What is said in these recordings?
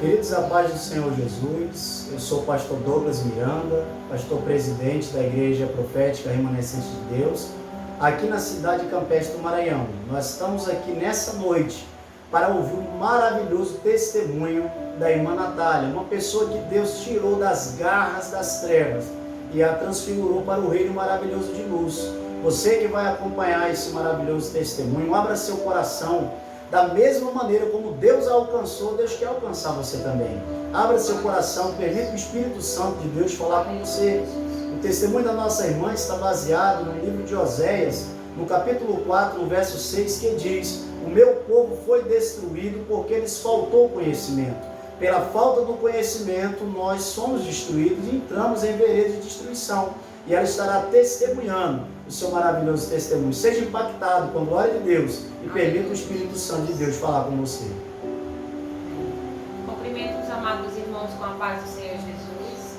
Queridos, a paz do Senhor Jesus, eu sou o pastor Douglas Miranda, pastor presidente da Igreja Profética Remanescente de Deus, aqui na cidade campestre do Maranhão. Nós estamos aqui nessa noite para ouvir um maravilhoso testemunho da irmã Natália, uma pessoa que Deus tirou das garras das trevas e a transfigurou para o reino maravilhoso de luz. Você que vai acompanhar esse maravilhoso testemunho, abra seu coração. Da mesma maneira como Deus a alcançou, Deus quer alcançar você também. Abra seu coração, permita o Espírito Santo de Deus falar com você. O testemunho da nossa irmã está baseado no livro de Oséias, no capítulo 4, no verso 6, que diz: o meu povo foi destruído porque lhes faltou conhecimento. Pela falta do conhecimento, nós somos destruídos e entramos em vereda de destruição. E ela estará testemunhando o seu maravilhoso testemunho. Seja impactado com a glória de Deus e permita o Espírito Santo de Deus falar com você. Cumprimento os amados irmãos com a paz do Senhor Jesus.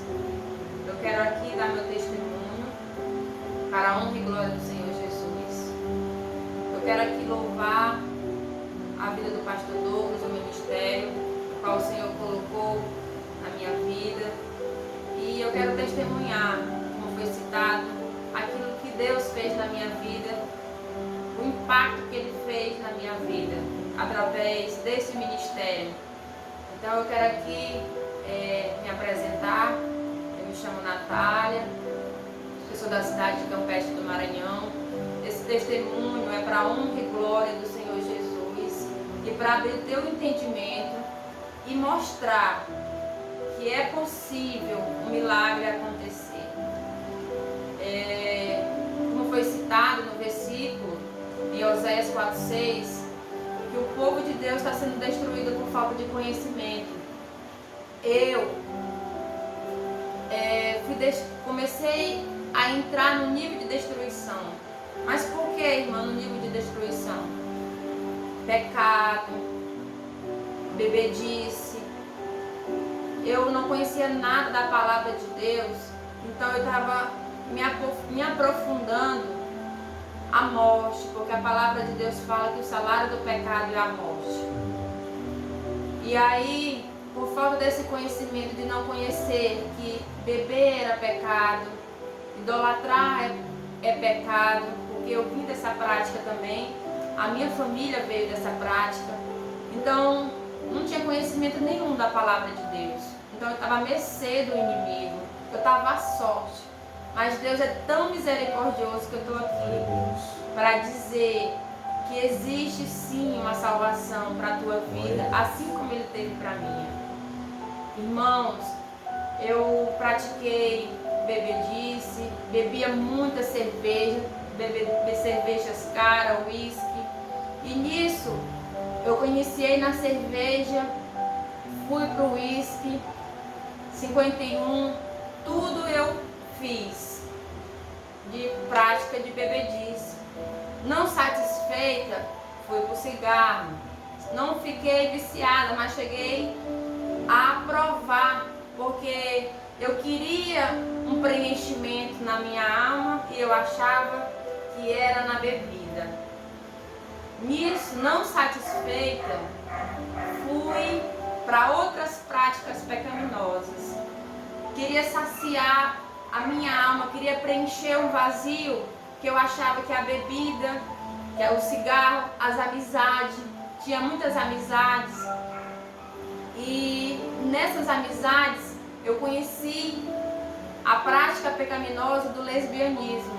Eu quero aqui dar meu testemunho para a honra e glória do Senhor Jesus. Eu quero aqui louvar a vida do pastor Douglas, o ministério, o qual o Senhor colocou na minha vida. E eu quero testemunhar, como foi citado, aquilo que Deus fez na minha vida, o impacto que Ele fez na minha vida, através desse ministério. Então eu quero aqui me apresentar. Eu me chamo Natália, eu sou da cidade de Campestre do Maranhão. Esse testemunho é para a honra e glória do Senhor Jesus e para abrir o teu entendimento e mostrar que é possível um milagre acontecer. Como foi citado no versículo em Oséias 4,6, que o povo de Deus está sendo destruído por falta de conhecimento. Eu comecei a entrar no nível de destruição. Mas por que, irmã, no nível de destruição? Pecado, bebedice. Eu não conhecia nada da palavra de Deus, então eu estava me aprofundando a morte, porque a palavra de Deus fala que o salário do pecado é a morte. E aí, por falta desse conhecimento, de não conhecer que beber era pecado, idolatrar é pecado, porque eu vim dessa prática também, a minha família veio dessa prática, então não tinha conhecimento nenhum da palavra de Deus. Então eu estava à mercê do inimigo, eu estava à sorte. Mas Deus é tão misericordioso que eu estou aqui para dizer que existe sim uma salvação para a tua vida, assim como Ele teve para a minha. Irmãos, eu pratiquei bebedice, bebia muita cerveja, cervejas caras, uísque. E nisso eu iniciei na cerveja, fui para o uísque, 51, tudo eu fiz de prática de bebedice. Não satisfeita, fui para o cigarro. Não fiquei viciada, mas cheguei a provar, porque eu queria um preenchimento na minha alma e eu achava que era na bebida. Nisso, não satisfeita, fui para outras práticas pecaminosas. Queria saciar a minha alma, queria preencher um vazio que eu achava que a bebida, que é o cigarro, as amizades, tinha muitas amizades. E nessas amizades eu conheci a prática pecaminosa do lesbianismo.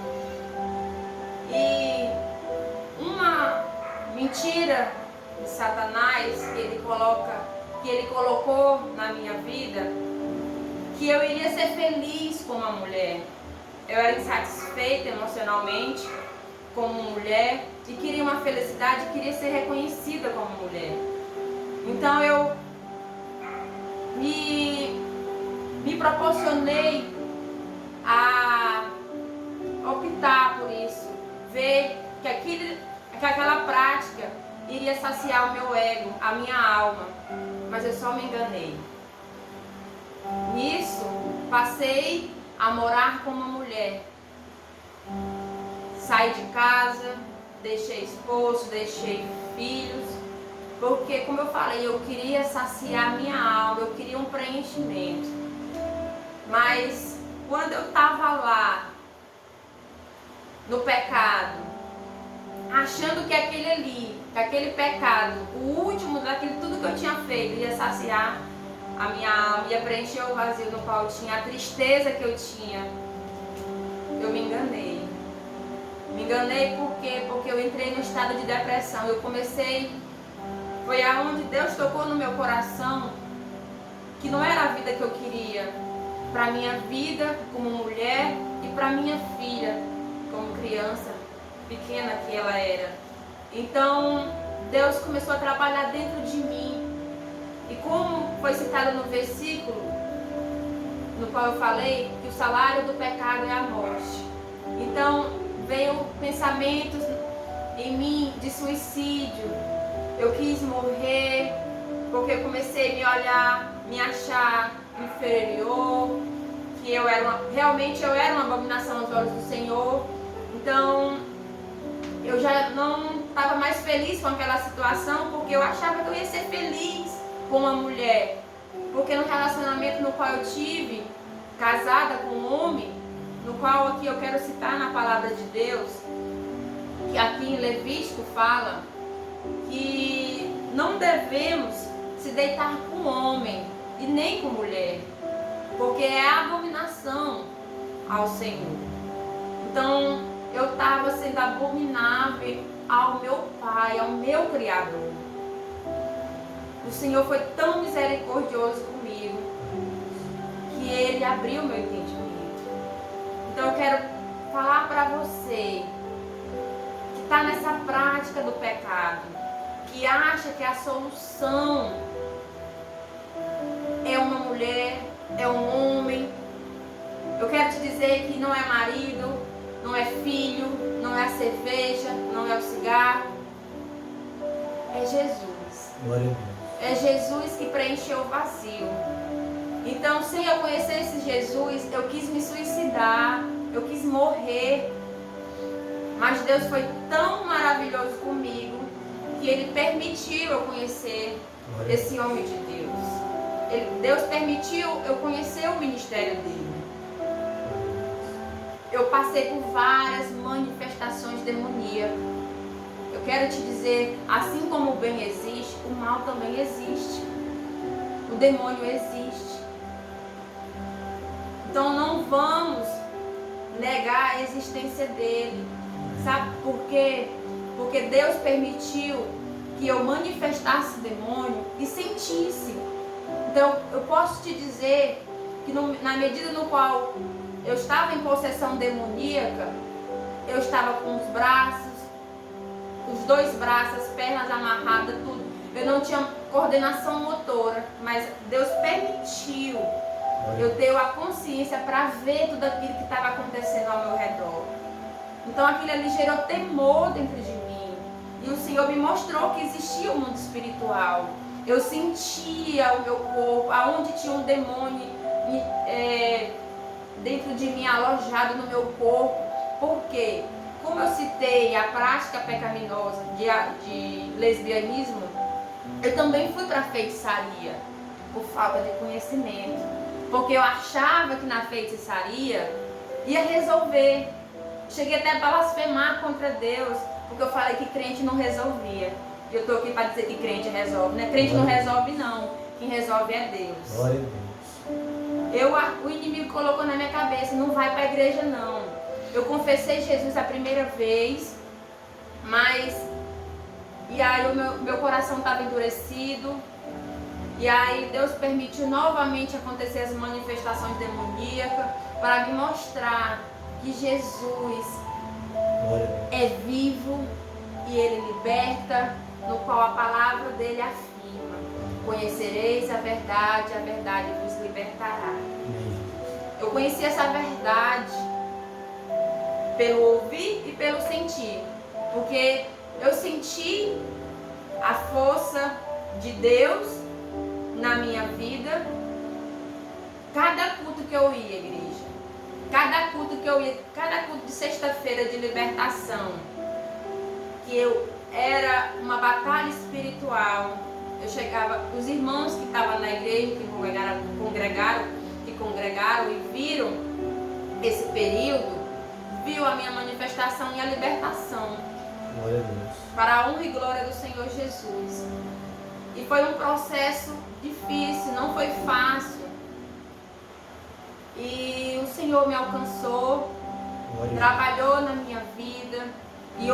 E uma mentira de Satanás que ele colocou na minha vida, que eu iria ser feliz como uma mulher. Eu era insatisfeita emocionalmente como mulher e queria uma felicidade, queria ser reconhecida como mulher. Então eu me proporcionei a optar por isso, ver que aquela prática iria saciar o meu ego, a minha alma, mas eu só me enganei. Nisso, passei a morar como uma mulher. Saí de casa, deixei esposo, deixei filhos Porque, como eu falei, eu queria saciar minha alma, eu queria um preenchimento. Mas quando eu estava lá, no pecado, achando que aquele pecado, o último daquilo tudo que eu tinha feito, ia saciar a minha alma, ia preencher o vazio no qual eu tinha, a tristeza que eu tinha, eu me enganei. Me enganei porque eu entrei no estado de depressão. Foi aonde Deus tocou no meu coração que não era a vida que eu queria para minha vida como mulher e para minha filha como criança pequena que ela era. Então Deus começou a trabalhar dentro de mim, e como foi citado no versículo no qual eu falei que o salário do pecado é a morte, então veio pensamentos em mim de suicídio. Eu quis morrer porque eu comecei a me olhar, me achar inferior, que realmente eu era uma abominação aos olhos do Senhor. Então eu já não estava mais feliz com aquela situação, porque eu achava que eu ia ser feliz com uma mulher. Porque no relacionamento no qual eu tive, casada com um homem, no qual aqui eu quero citar na palavra de Deus, que aqui em Levítico fala que não devemos se deitar com homem e nem com mulher, porque é abominação ao Senhor. Então eu estava sendo abominável ao meu Pai, ao meu Criador. O Senhor foi tão misericordioso comigo que Ele abriu meu entendimento. Então eu quero falar para você que está nessa prática do pecado, que acha que a solução é uma mulher, é um homem. Eu quero te dizer que não é marido, não é filho, não é a cerveja, não é o cigarro. É Jesus. Glória a Deus. É Jesus que preencheu o vazio. Então, sem eu conhecer esse Jesus, eu quis me suicidar, eu quis morrer. Mas Deus foi tão maravilhoso comigo que Ele permitiu eu conhecer esse homem de Deus. Deus permitiu eu conhecer o ministério dele. Eu passei por várias manifestações demoníacas. Eu quero te dizer, assim como o bem existe, o mal também existe. O demônio existe. Então não vamos negar a existência dele. Sabe por quê? Porque Deus permitiu que eu manifestasse o demônio e sentisse. Então eu posso te dizer que na medida no qual eu estava em possessão demoníaca, eu estava com os braços, os dois braços, as pernas amarradas, tudo. Eu não tinha coordenação motora, mas Deus permitiu eu ter a consciência para ver tudo aquilo que estava acontecendo ao meu redor. Então aquilo ali gerou temor dentro de mim. E o Senhor me mostrou que existia um mundo espiritual. Eu sentia o meu corpo, aonde tinha um demônio dentro de mim, alojado no meu corpo. Por quê? Como eu citei a prática pecaminosa de lesbianismo, eu também fui para a feitiçaria por falta de conhecimento. Porque eu achava que na feitiçaria ia resolver. Cheguei até a blasfemar contra Deus, porque eu falei que crente não resolvia. E eu estou aqui para dizer que crente resolve. Né? Crente não resolve não, quem resolve é Deus. Glória a Deus. O inimigo colocou na minha cabeça, não vai para a igreja não. Eu confessei Jesus a primeira vez, e aí o meu coração estava endurecido. E aí Deus permitiu novamente acontecer as manifestações demoníacas para me mostrar que Jesus é vivo e Ele liberta, no qual a palavra dele afirma: conhecereis a verdade vos libertará. Eu conheci essa verdade pelo ouvir e pelo sentir, porque eu senti a força de Deus na minha vida. Cada culto que eu ia, igreja, cada culto que eu ia, cada culto de sexta-feira de libertação, que eu era uma batalha espiritual. Eu chegava, os irmãos que estavam na igreja, que congregaram e viram esse período, viu a minha manifestação e a libertação. Glória a Deus. Para a honra e glória do Senhor Jesus. E foi um processo difícil, não foi fácil. E o Senhor me alcançou, trabalhou na minha vida. E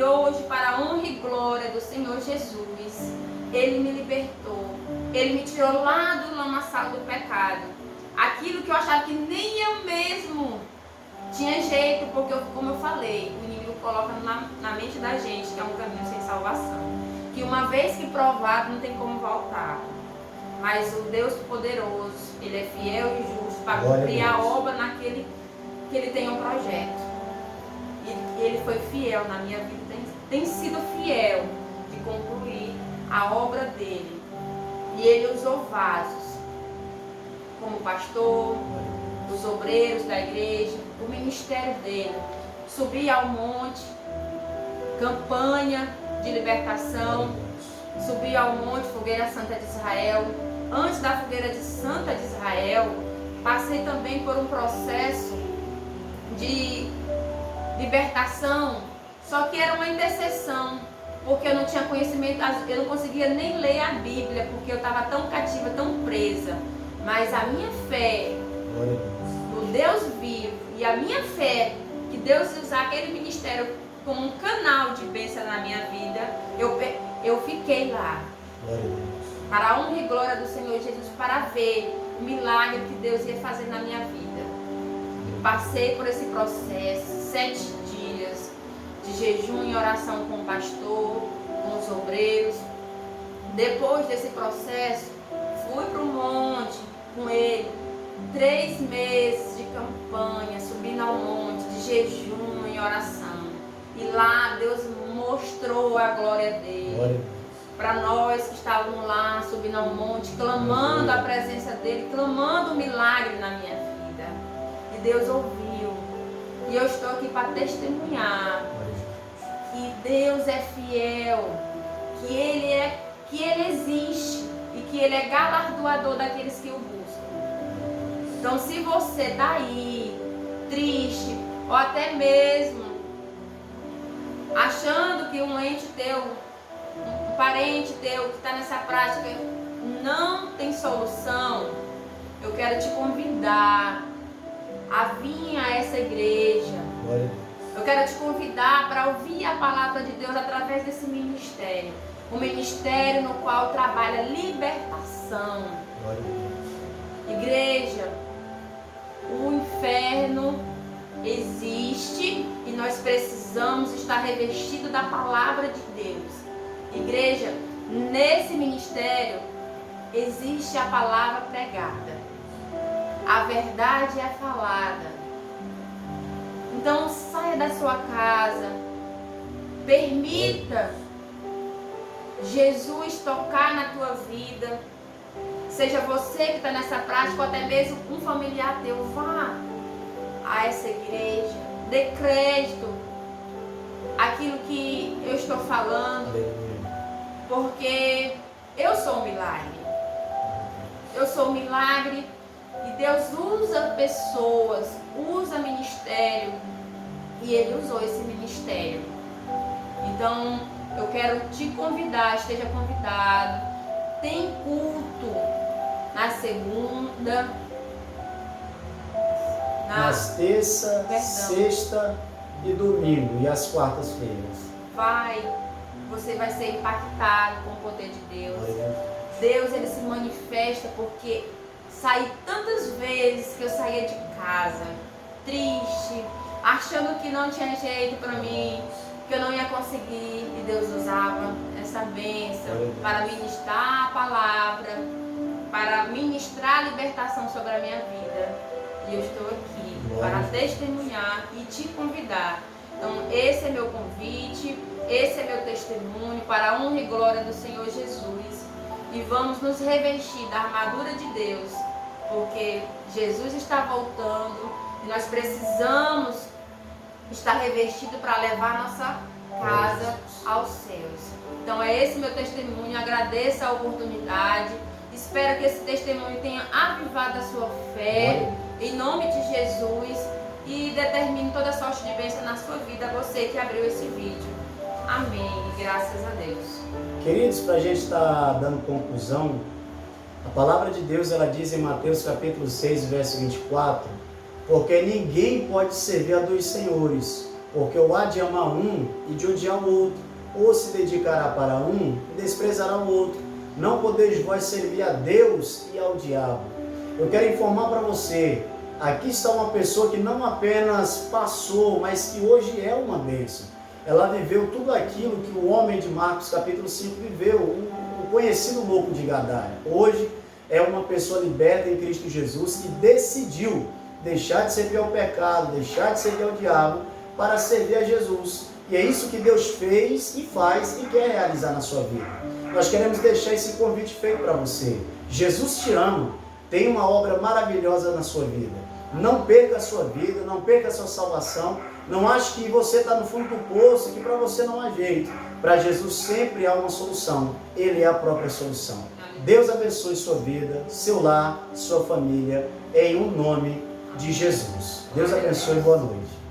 hoje, para a honra e glória do Senhor Jesus, Ele me libertou. Ele me tirou lá do lamaçal do pecado. Aquilo que eu achava que nem eu mesmo tinha jeito, porque, como eu falei, o inimigo coloca na mente da gente que é um caminho sem salvação. Que uma vez que provado, não tem como voltar. Mas o Deus poderoso, Ele é fiel e justo para cumprir a obra naquele que Ele tem um projeto. E Ele foi fiel na minha vida, tem sido fiel de concluir a obra dEle. E Ele usou vasos, como pastor, os obreiros da igreja, o ministério dele. Subir ao monte, campanha de libertação, subir ao monte, Fogueira Santa de Israel. Antes da Fogueira de Santa de Israel, passei também por um processo de libertação, só que era uma intercessão, porque eu não tinha conhecimento, eu não conseguia nem ler a Bíblia, porque eu estava tão cativa, tão presa. Mas a minha fé no Deus vivo e a minha fé que Deus ia usar aquele ministério como um canal de bênção na minha vida, eu fiquei lá. Para a honra e glória do Senhor Jesus, para ver o milagre que Deus ia fazer na minha vida. E passei por esse processo, 7 dias de jejum e oração com o pastor, com os obreiros. Depois desse processo, fui para o monte com ele, 3 meses de campanha, subindo ao monte, de jejum e oração. E lá Deus mostrou a glória dele. Para nós que estávamos lá, subindo ao monte, clamando a presença dele, clamando o milagre na minha vida. E Deus ouviu. E eu estou aqui para testemunhar que Deus é fiel, que Ele existe e que Ele é galardoador daqueles que o buscam. Então, se você está aí, triste, ou até mesmo achando que um ente teu, um parente teu que está nessa prática não tem solução, eu quero te convidar a vir a essa igreja. Eu quero te convidar para ouvir a palavra de Deus através desse ministério. Um ministério no qual trabalha libertação. Igreja, o inferno existe e nós precisamos estar revestidos da palavra de Deus. Igreja, nesse ministério existe a palavra pregada. A verdade é falada. Então saia da sua casa, permita Jesus tocar na tua vida. Seja você que está nessa prática ou até mesmo um familiar teu, vá a essa igreja, dê crédito àquilo que eu estou falando, porque eu sou um milagre. Eu sou um milagre e Deus usa pessoas, usa ministério, e Ele usou esse ministério. Então eu quero te convidar, esteja convidado. Tem culto na segunda, nas terça, sexta e domingo, e às quartas-feiras. Você vai ser impactado com o poder de Deus. Deus, Ele se manifesta, porque saí tantas vezes que eu saía de casa triste, achando que não tinha jeito para mim, que eu não ia conseguir, e Deus usava essa bênção para ministrar a palavra, para ministrar a libertação sobre a minha vida. E eu estou aqui para testemunhar e te convidar. Então esse é meu convite, esse é meu testemunho para a honra e glória do Senhor Jesus. E vamos nos revestir da armadura de Deus, porque Jesus está voltando e nós precisamos estar revestido para levar nossa casa aos céus. Então é esse meu testemunho, agradeço a oportunidade, espero que esse testemunho tenha avivado a sua fé, em nome de Jesus, e determine toda sorte de bênção na sua vida, você que abriu esse vídeo. Amém, graças a Deus. Queridos, para a gente estar dando conclusão, a palavra de Deus ela diz em Mateus capítulo 6, verso 24, porque ninguém pode servir a dois senhores, porque ou há de amar um e de odiar o outro, ou se dedicará para um e desprezará o outro. Não podeis vós servir a Deus e ao diabo. Eu quero informar para você, aqui está uma pessoa que não apenas passou, mas que hoje é uma bênção. Ela viveu tudo aquilo que o homem de Marcos capítulo 5 viveu, o conhecido louco de Gadara. Hoje é uma pessoa liberta em Cristo Jesus que decidiu deixar de servir ao pecado, deixar de servir ao diabo para servir a Jesus. E é isso que Deus fez e faz e quer realizar na sua vida. Nós queremos deixar esse convite feito para você. Jesus te ama, tem uma obra maravilhosa na sua vida. Não perca a sua vida, não perca a sua salvação. Não ache que você está no fundo do poço, que para você não há jeito. Para Jesus sempre há uma solução. Ele é a própria solução. Deus abençoe sua vida, seu lar, sua família, em um nome de Jesus. Deus abençoe e boa noite.